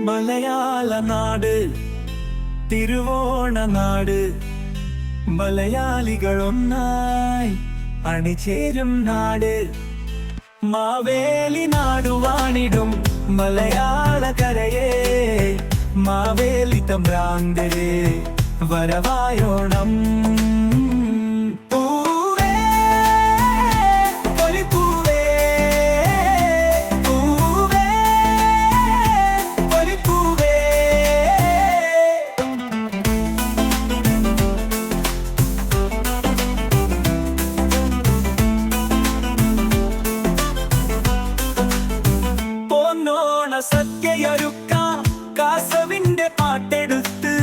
മലയാള നാട് തിരുവോണ നാട് മലയാളികൾ ഒന്നായി അണിചേരും നാട് മാവേലി നാടുവാണിടും മലയാളക്കരയെ മാവേലി തമ്പ്രാന്തരെ വരവായോണം സദ്യയൊരുക്കാം കാസവിന്റെ പാട്ടെടുത്ത്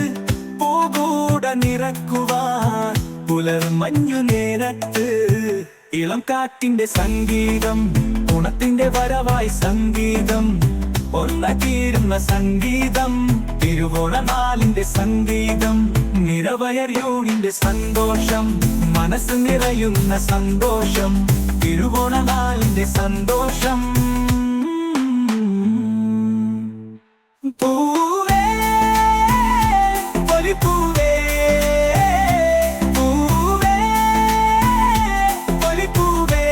പൂകൂട നിറക്കുവാൻ പുലർമഞ്ഞു നേരത്ത് ഇളം കാറ്റിന്റെ സംഗീതം ഗുണത്തിന്റെ വരവായി സംഗീതം ഒന്നീരുന്ന സംഗീതം തിരുവോണനാളിന്റെ സംഗീതം നിറവയറിയൂണിന്റെ സന്തോഷം മനസ്സ് നിറയുന്ന സന്തോഷം തിരുവോണനാളിന്റെ സന്തോഷം പൂവേ പൊലിപ്പൂവേ പൂവേ പൊലിപ്പൂവേ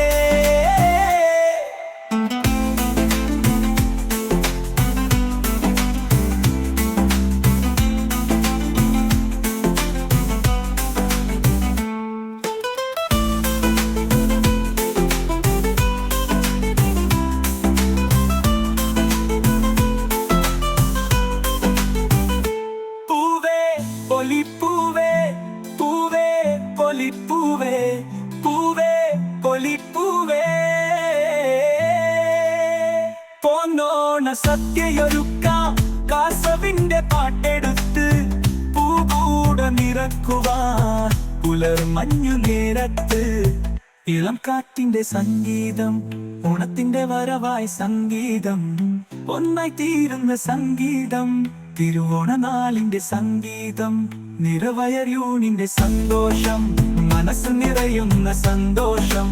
പൊലിപ്പൂവേ പൂവേ പൊലിപ്പൂവേ പൂവേ പൊലിപ്പൂവേ പൊന്നോണ സദ്യയൊരുക്കാം കാസവിന്റെ പാട്ടെടുത്ത് പൂകൂട നിറക്കുവാൻ പുലർമഞ്ഞു നേരത്ത് ഇളം കാറ്റിന്റെ സംഗീതം ഓണത്തിന്റെ വരവായി സംഗീതം ഒന്നായി തീരുന്ന സംഗീതം തിരുവോണനാളിന്റെ സംഗീതം നിറവയറിയൂണിന്റെ സന്തോഷം മനസ്സ് നിറയുന്ന സന്തോഷം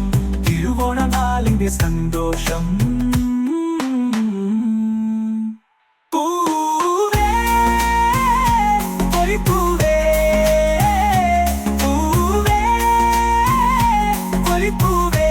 തിരുവോണനാളിന്റെ സന്തോഷം പൂവേ പൊലിപ്പൂവേ പൂവേ പൊലിപ്പൂവേ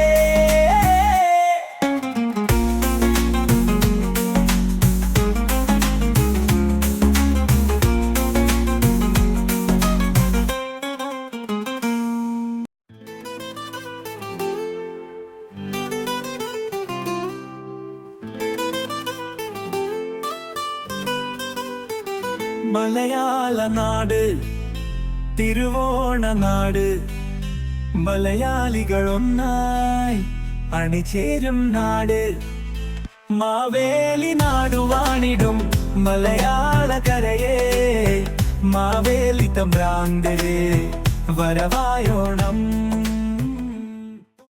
മലയാള നാട് തിരുവോണ നാട് മലയാളികൾ ഒന്നായി അണിചേരും നാട് മാവേലി നാടുവാണിടും മലയാളക്കരയെ മാവേലി തമ്പ്രാന്തരെ വരവായോണം